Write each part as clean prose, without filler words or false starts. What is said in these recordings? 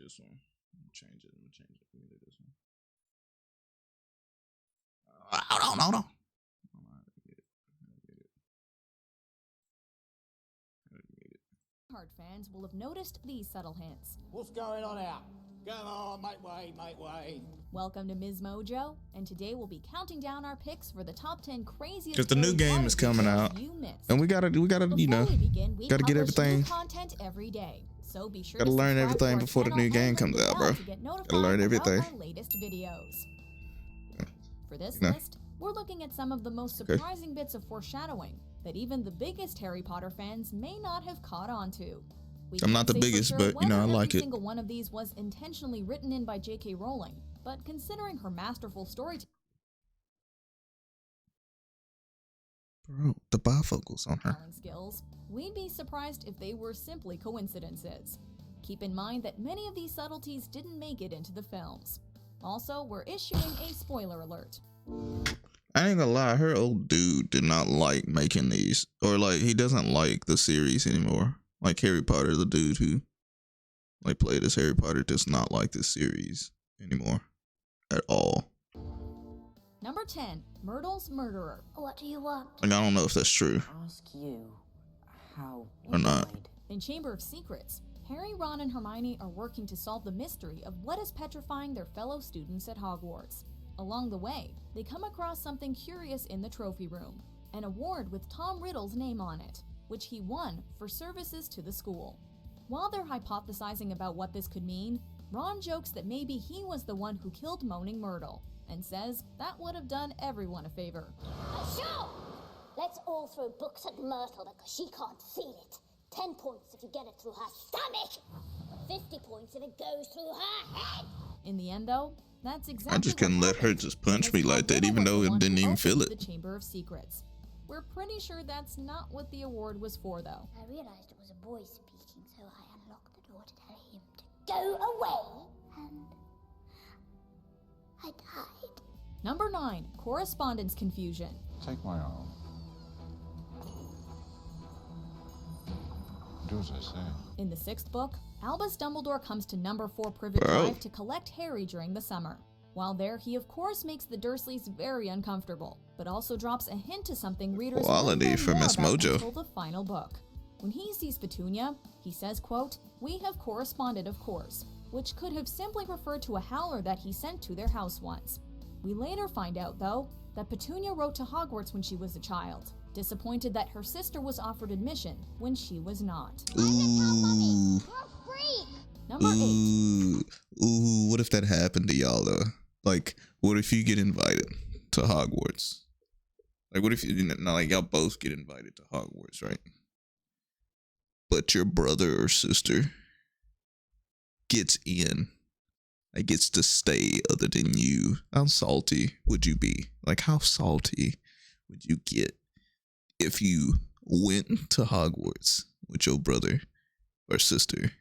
this one. Change it. I'm gonna change it. Let me do this one. Hold on. Hard fans will have noticed these subtle hints. What's going on out? Come on, make way. Welcome to Ms. Mojo, and today we'll be counting down our picks for the top 10 craziest. Because the new game is coming out, and we gotta, you know, gotta get everything. Content every day, so be sure gotta to learn everything before the new game comes out, bro. Gotta learn everything. Our latest videos. For this list, we're looking at some of the most surprising bits of foreshadowing that even the biggest Harry Potter fans may not have caught on to. I'm not the biggest, but you know, I like it. Every single one of these was intentionally written in by J.K. Rowling, but considering her masterful storytelling, bro, the bifocals on her skills, we'd be surprised if they were simply coincidences. Keep in mind that many of these subtleties didn't make it into the films. Also, we're issuing a spoiler alert. I ain't gonna lie, her old dude did not like making these, or like he doesn't like the series anymore. Like Harry Potter, the dude who like played as Harry Potter does not like this series anymore at all. Number 10, Myrtle's murderer. What do you want? Like, I don't know if that's true. Ask you how or not. died. In Chamber of Secrets, Harry, Ron, and Hermione are working to solve the mystery of what is petrifying their fellow students at Hogwarts. Along the way, they come across something curious in the trophy room, an award with Tom Riddle's name on it, which he won for services to the school. While they're hypothesizing about what this could mean, Ron jokes that maybe he was the one who killed Moaning Myrtle, and says that would have done everyone a favor. Sure! Let's all throw books at Myrtle because she can't feel it. 10 points if you get it through her stomach. 50 points if it goes through her head. In the end, though, that's exactly I just couldn't let her just punch me like that, even though it didn't even feel it. The Chamber of Secrets. We're pretty sure that's not what the award was for, though. I realized it was a boy speaking, so I unlocked the door to tell him to go away, and I died. Number 9, correspondence confusion. Take my arm. Do as I say. In the 6th book, Albus Dumbledore comes to Number 4 Privet Drive to collect Harry during the summer. While there, he of course makes the Dursleys very uncomfortable, but also drops a hint to something readers quality for Miss Mojo until the final book. When he sees Petunia, he says, quote, "We have corresponded, of course," which could have simply referred to a howler that he sent to their house once. We later find out, though, that Petunia wrote to Hogwarts when she was a child, disappointed that her sister was offered admission when she was not. Ooh. Number 8. Ooh, what if that happened to y'all though? Like, what if you get invited to Hogwarts? Like, what if you, not like y'all both get invited to Hogwarts, right? But your brother or sister gets in, like gets to stay other than you. How salty would you be? Like, how salty would you get if you went to Hogwarts with your brother or sister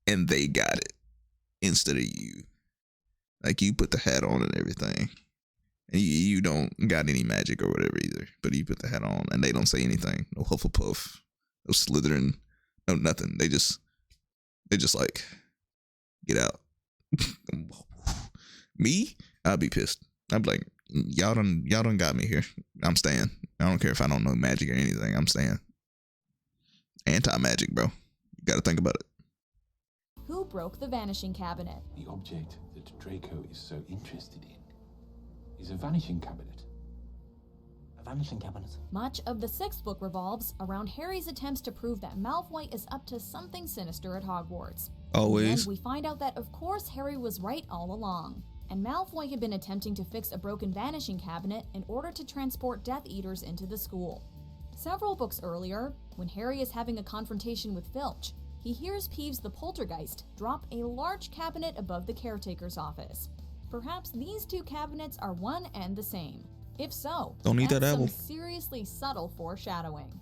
and they got it instead of you? Like, you put the hat on and everything, and you don't got any magic or whatever either, but you put the hat on and they don't say anything. No Hufflepuff, no Slytherin, no nothing. They just like, get out. Me, I'd be pissed. I'd be like, y'all done got me here. I'm staying. I don't care if I don't know magic or anything. I'm staying. Anti-magic, bro. You gotta think about it. Who broke the vanishing cabinet? The object that Draco is so interested in is a vanishing cabinet. A vanishing cabinet. Much of the 6th book revolves around Harry's attempts to prove that Malfoy is up to something sinister at Hogwarts. Always. And we find out that, of course, Harry was right all along, and Malfoy had been attempting to fix a broken vanishing cabinet in order to transport Death Eaters into the school. Several books earlier, when Harry is having a confrontation with Filch, he hears Peeves the Poltergeist drop a large cabinet above the caretaker's office. Perhaps these two cabinets are one and the same. If so, don't need that apple. Some seriously subtle foreshadowing.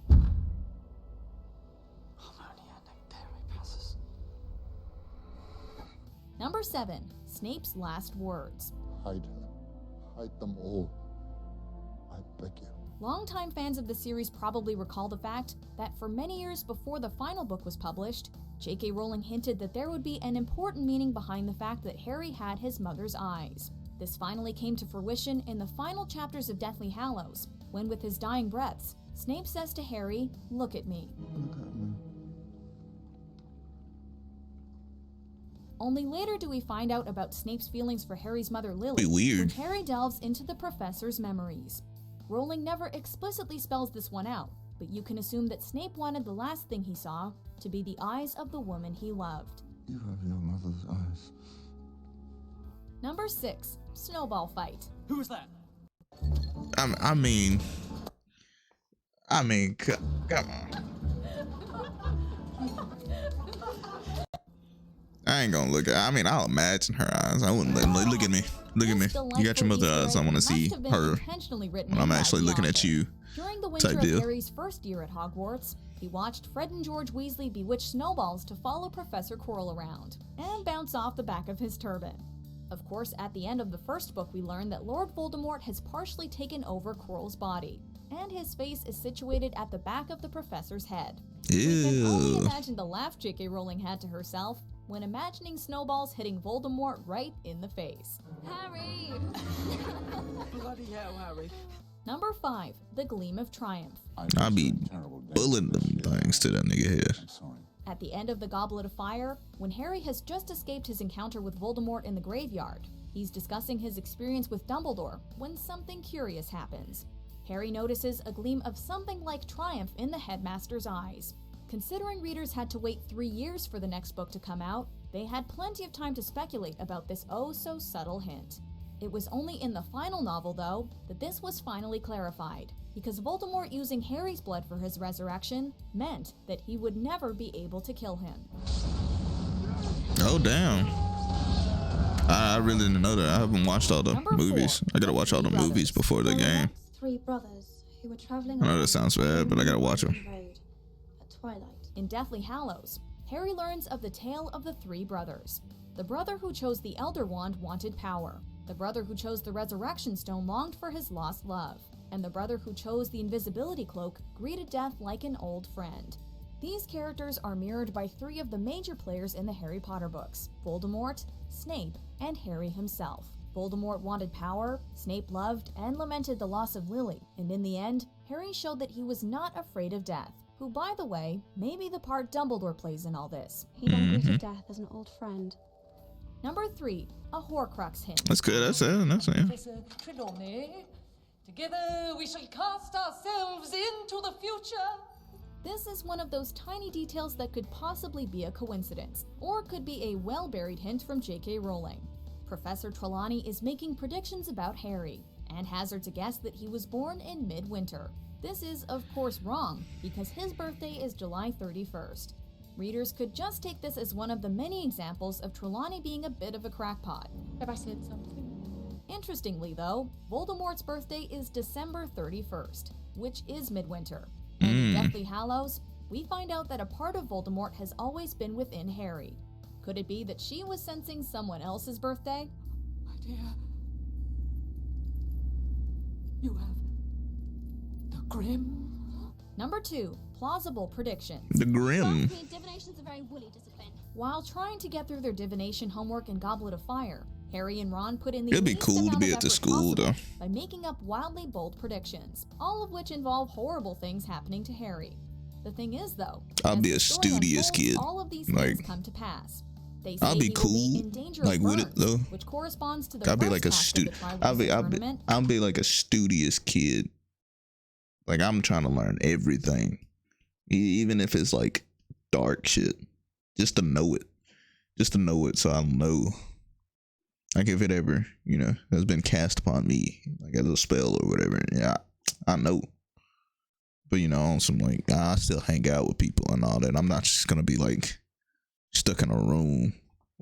Number 7, Snape's last words. Hide her. Hide them all. I beg you. Longtime fans of the series probably recall the fact that for many years before the final book was published, J.K. Rowling hinted that there would be an important meaning behind the fact that Harry had his mother's eyes. This finally came to fruition in the final chapters of Deathly Hallows, when with his dying breaths, Snape says to Harry, "Look at me." Only later do we find out about Snape's feelings for Harry's mother Lily Weird. when Harry delves into the professor's memories. Rowling never explicitly spells this one out, but you can assume that Snape wanted the last thing he saw to be the eyes of the woman he loved. You have your mother's eyes. Number 6. Snowball Fight. Who's that? I mean, come on. I ain't gonna look at. I mean, I'll imagine her eyes. I wouldn't look at me. Look at me. This You got your delightful mother Easter eyes. I egg want to must see have been her intentionally written when I'm in by actually the looking at author. you. During the winter Type of deal. Harry's first year at Hogwarts, he watched Fred and George Weasley bewitch snowballs to follow Professor Quirrell around and bounce off the back of his turban. Of course, at the end of the first book, we learn that Lord Voldemort has partially taken over Quirrell's body, and his face is situated at the back of the professor's head. We can only Ew. imagine the laugh J.K. Rowling had to herself when imagining snowballs hitting Voldemort right in the face. Harry! Bloody hell, Harry. Number 5. The Gleam of Triumph. I be bullying them things to that nigga head. I'm sorry. At the end of the Goblet of Fire, when Harry has just escaped his encounter with Voldemort in the graveyard, he's discussing his experience with Dumbledore when something curious happens. Harry notices a gleam of something like triumph in the headmaster's eyes. Considering readers had to wait 3 years for the next book to come out, they had plenty of time to speculate about this oh-so-subtle hint. It was only in the final novel, though, that this was finally clarified, because Voldemort using Harry's blood for his resurrection meant that he would never be able to kill him. Oh damn. I really didn't know that. I haven't watched all the Number movies. 4, I gotta watch all the Brothers. movies before the game. 3 brothers who were traveling. I know that sounds bad, but I gotta watch them. Road at twilight. In Deathly Hallows, Harry learns of the tale of the 3 brothers. The brother who chose the Elder Wand wanted power. The brother who chose the Resurrection Stone longed for his lost love. And the brother who chose the Invisibility Cloak greeted death like an old friend. These characters are mirrored by 3 of the major players in the Harry Potter books: Voldemort, Snape, and Harry himself. Voldemort wanted power, Snape loved and lamented the loss of Lily, and in the end, Harry showed that he was not afraid of death, who, by the way, may be the part Dumbledore plays in all this. He then greeted death as an old friend. Number 3. A Horcrux hint. That's good. That's it. That's it. Professor Trelawney, together we shall cast ourselves into the future. This is one of those tiny details that could possibly be a coincidence, or could be a well-buried hint from J.K. Rowling. Professor Trelawney is making predictions about Harry, and hazards a guess that he was born in midwinter. This is, of course, wrong, because his birthday is July 31st. Readers could just take this as one of the many examples of Trelawney being a bit of a crackpot. Have I said something? Interestingly, though, Voldemort's birthday is December 31st, which is midwinter. And in Deathly Hallows, we find out that a part of Voldemort has always been within Harry. Could it be that she was sensing someone else's birthday? My dear, you have the Grim. Number 2. Plausible predictions. The Grim. Reminds me, divination's a very woolly discipline. While trying to get through their divination homework in Goblet of Fire, Harry and Ron put in the It'd be least cool to amount be of at the effort school, possible though. by making up wildly bold predictions, all of which involve horrible things happening to Harry. The thing is, though, I'll as be the a story studious unfolds, kid. all of these Like, things come to pass. They say I'll be he will cool, in danger like, of with it, burns, though. which corresponds to the I'll be first like a task of the Triwizard Tournament. I'll be like a studious kid. Like, I'm trying to learn everything, even if it's like dark shit, just to know it, so I'll know. Like, if it ever, has been cast upon me, like as a spell or whatever, yeah, I know. But on some like, I still hang out with people and all that. I'm not just gonna be like stuck in a room,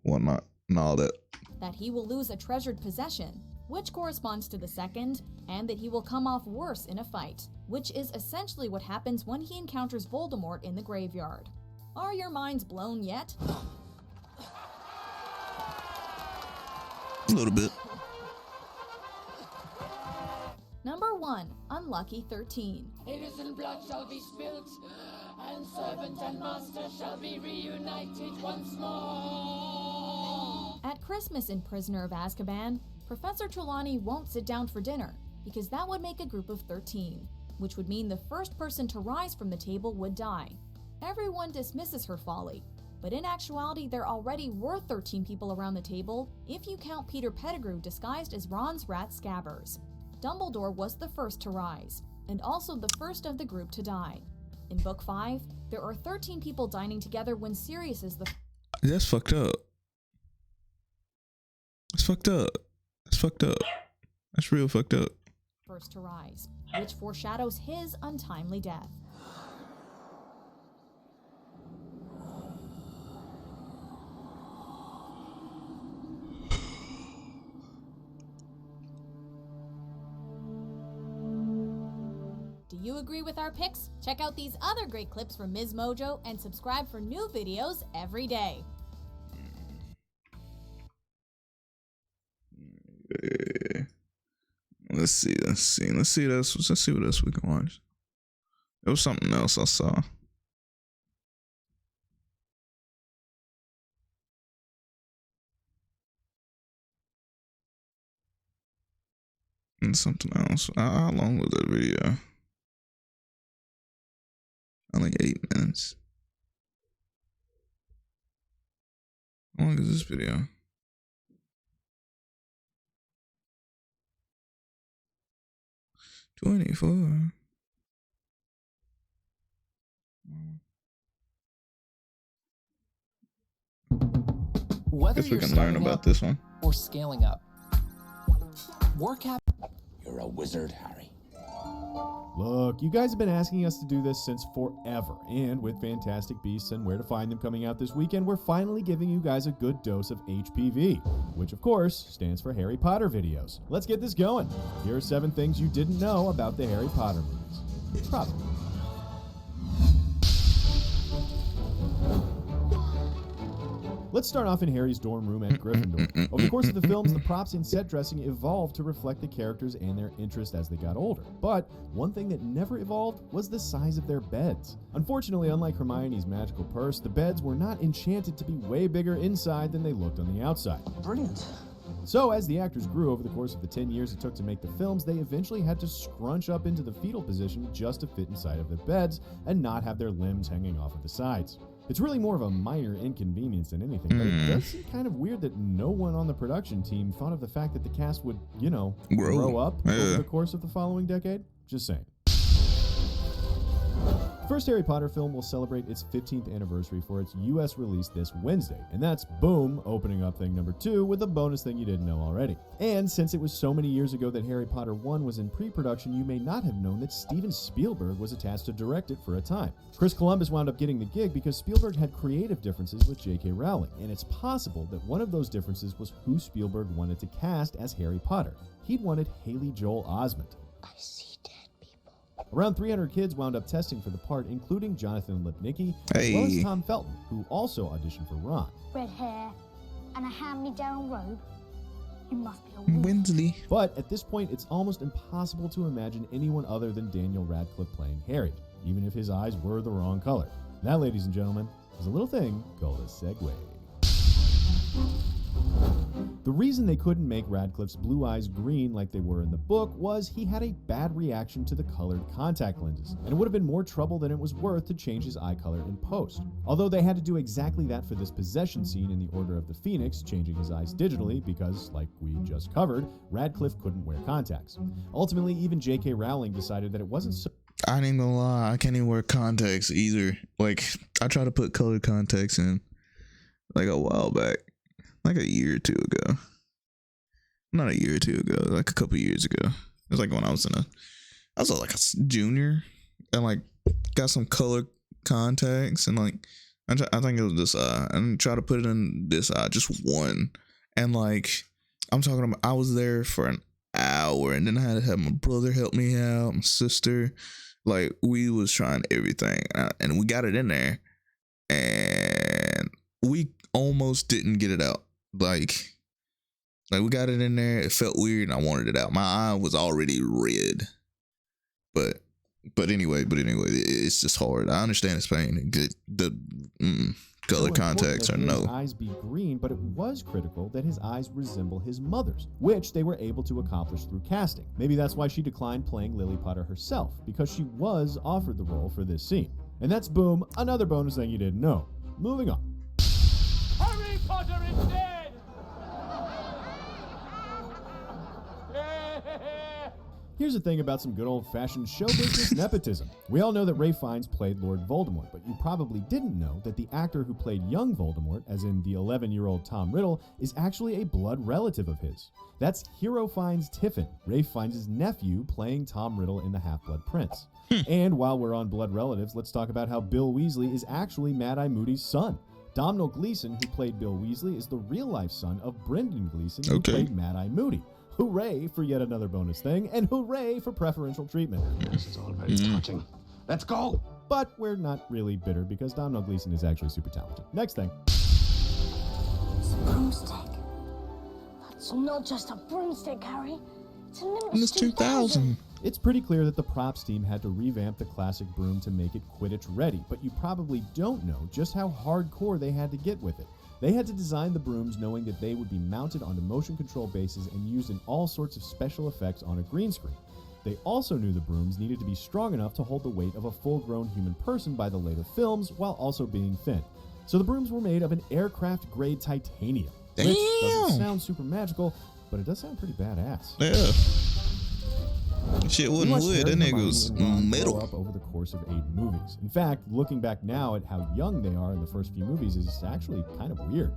whatnot, and all that. That he will lose a treasured possession, which corresponds to the second, and that he will come off worse in a fight, which is essentially what happens when he encounters Voldemort in the graveyard. Are your minds blown yet? A little bit. Number Number 1. Unlucky 13. Innocent blood shall be spilt, and servant and master shall be reunited once more. At Christmas in Prisoner of Azkaban, Professor Trelawney won't sit down for dinner because that would make a group of 13, which would mean the first person to rise from the table would die. Everyone dismisses her folly, but in actuality there already were 13 people around the table if you count Peter Pettigrew disguised as Ron's rat Scabbers. Dumbledore was the first to rise, and also the first of the group to die. In Book 5, there are 13 people dining together when Sirius is the That's fucked up. That's fucked up. That's fucked up. That's real fucked up. first to rise, which foreshadows his untimely death. Do you agree with our picks? Check out these other great clips from Ms. Mojo and subscribe for new videos every day. Let's see what else we can watch. There was something else I saw. And something else. How long was that video? Only 8 minutes. How long is this video? $24. Whether Guess we you're can learn starting about out this one. or scaling up, work habits. You're a wizard, Harry. Look, you guys have been asking us to do this since forever, and with Fantastic Beasts and Where to Find Them coming out this weekend, we're finally giving you guys a good dose of HPV, which of course stands for Harry Potter videos. Let's get this going. Here are 7 things you didn't know about the Harry Potter movies. Probably. Let's start off in Harry's dorm room at Gryffindor. Over the course of the films, the props and set dressing evolved to reflect the characters and their interests as they got older. But one thing that never evolved was the size of their beds. Unfortunately, unlike Hermione's magical purse, the beds were not enchanted to be way bigger inside than they looked on the outside. Brilliant. So, as the actors grew over the course of the 10 years it took to make the films, they eventually had to scrunch up into the fetal position just to fit inside of their beds and not have their limbs hanging off of the sides. It's really more of a minor inconvenience than anything, but it does seem kind of weird that no one on the production team thought of the fact that the cast would, grow up over the course of the following decade. Just saying. The first Harry Potter film will celebrate its 15th anniversary for its US release this Wednesday, and that's boom, opening up thing number 2 with a bonus thing you didn't know already. And since it was so many years ago that Harry Potter 1 was in pre-production, you may not have known that Steven Spielberg was attached to direct it for a time. Chris Columbus wound up getting the gig because Spielberg had creative differences with J.K. Rowling, and it's possible that one of those differences was who Spielberg wanted to cast as Harry Potter. He'd wanted Haley Joel Osment. I see dead people. Around 300 kids wound up testing for the part, including Jonathan Lipnicki, as well as Tom Felton, who also auditioned for Ron. Red hair and a hand-me-down robe. You must be a wizard. Winsley. But at this point, it's almost impossible to imagine anyone other than Daniel Radcliffe playing Harry, even if his eyes were the wrong color. That, ladies and gentlemen, is a little thing called a segue. The reason they couldn't make Radcliffe's blue eyes green like they were in the book was he had a bad reaction to the colored contact lenses, and it would have been more trouble than it was worth to change his eye color in post. Although they had to do exactly that for this possession scene in the Order of the Phoenix, changing his eyes digitally because, like we just covered, Radcliffe couldn't wear contacts. Ultimately, even J.K. Rowling decided that it wasn't so... I ain't gonna lie, I can't even wear contacts either. Like, I tried to put colored contacts in like a while back. Like a year or two ago. Not a year or two ago, like a couple years ago. It was like when I was like a junior and like got some color contacts and like I think it was this eye and try to put it in this eye, just one. And like I'm talking about, I was there for an hour and then I had to have my brother help me out, my sister. Like we was trying everything and we got it in there and we almost didn't get it out. Like we got it in there. It felt weird and I wanted it out. My eye was already red. But anyway, it's just hard. I understand his pain. The color contacts are his no. eyes be green, but it was critical that his eyes resemble his mother's, which they were able to accomplish through casting. Maybe that's why she declined playing Lily Potter herself, because she was offered the role for this scene. And that's, boom, another bonus thing you didn't know. Moving on. Harry Potter is dead! Here's the thing about some good old-fashioned show business nepotism. We all know that Ralph Fiennes played Lord Voldemort, but you probably didn't know that the actor who played young Voldemort, as in the 11-year-old Tom Riddle, is actually a blood relative of his. That's Hero Fiennes Tiffin, Ralph Fiennes' nephew, playing Tom Riddle in The Half-Blood Prince. And while we're on blood relatives, let's talk about how Bill Weasley is actually Mad-Eye Moody's son. Domhnall Gleeson, who played Bill Weasley, is the real-life son of Brendan Gleeson, who played Mad-Eye Moody. Hooray for yet another bonus thing, and hooray for preferential treatment. This is all very touching. Let's go! But we're not really bitter because Domhnall Gleeson is actually super talented. Next thing. It's a broomstick. That's not just a broomstick, Harry. It's a Nimbus 2000. It's pretty clear that the props team had to revamp the classic broom to make it Quidditch ready, but you probably don't know just how hardcore they had to get with it. They had to design the brooms knowing that they would be mounted on a motion control basis and used in all sorts of special effects on a green screen. They also knew the brooms needed to be strong enough to hold the weight of a full-grown human person by the later films while also being thin. So the brooms were made of an aircraft-grade titanium. Damn! Which doesn't sound super magical, but it does sound pretty badass. Yeah. Shit wasn't wood. That nigga was metal. Up over the course of 8 movies. In fact, looking back now at how young they are in the first few movies is actually kind of weird.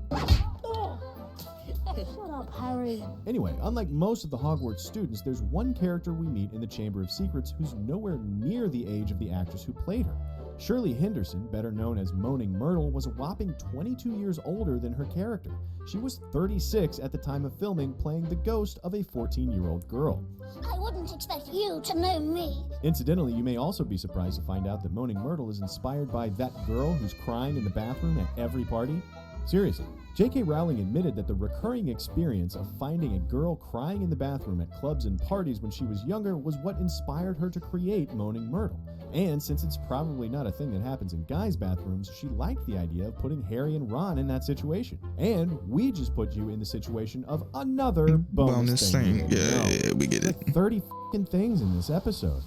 Shut up, Harry. Anyway, unlike most of the Hogwarts students, there's one character we meet in the Chamber of Secrets who's nowhere near the age of the actress who played her. Shirley Henderson, better known as Moaning Myrtle, was a whopping 22 years older than her character. She was 36 at the time of filming, playing the ghost of a 14-year-old girl. I wouldn't expect you to know me. Incidentally, you may also be surprised to find out that Moaning Myrtle is inspired by that girl who's crying in the bathroom at every party. Seriously. J.K. Rowling admitted that the recurring experience of finding a girl crying in the bathroom at clubs and parties when she was younger was what inspired her to create Moaning Myrtle. And since it's probably not a thing that happens in guys' bathrooms, she liked the idea of putting Harry and Ron in that situation. And we just put you in the situation of another bonus thing. Yeah, we get it. Like 30 f***ing things in this episode.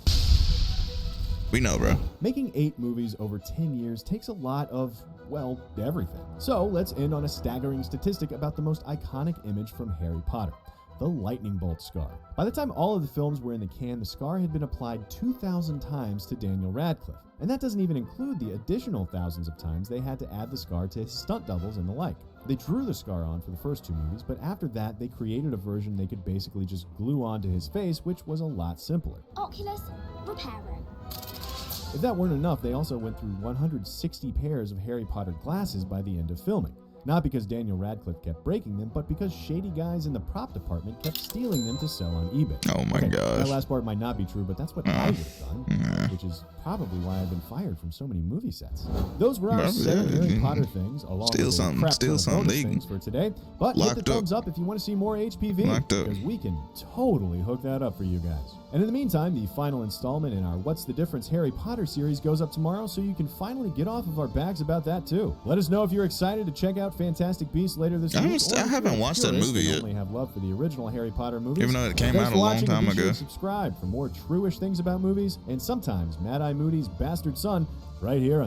We know, bro. Making 8 movies over 10 years takes a lot of, well, everything. So let's end on a staggering statistic about the most iconic image from Harry Potter. The lightning bolt scar. By the time all of the films were in the can, the scar had been applied 2,000 times to Daniel Radcliffe. And that doesn't even include the additional thousands of times they had to add the scar to his stunt doubles and the like. They drew the scar on for the first 2 movies, but after that, they created a version they could basically just glue onto his face, which was a lot simpler. Oculus repairing. If that weren't enough, they also went through 160 pairs of Harry Potter glasses by the end of filming. Not because Daniel Radcliffe kept breaking them, but because shady guys in the prop department kept stealing them to sell on eBay. Oh my gosh. That last part might not be true, but that's what I would have done, which is probably why I've been fired from so many movie sets. Those were our 7 Harry Potter things, along with a crap ton of bonus things for today. But hit the thumbs up if you want to see more HPV, because we can totally hook that up for you guys. And in the meantime, the final installment in our What's the Difference Harry Potter series goes up tomorrow, so you can finally get off of our backs about that too. Let us know if you're excited to check out Fantastic Beasts later this week. I haven't watched that movie yet. Only have love for the original Harry Potter movies. Even though it came out a long time ago. Subscribe for more true-ish things about movies and sometimes Mad-Eye Moody's bastard son right here on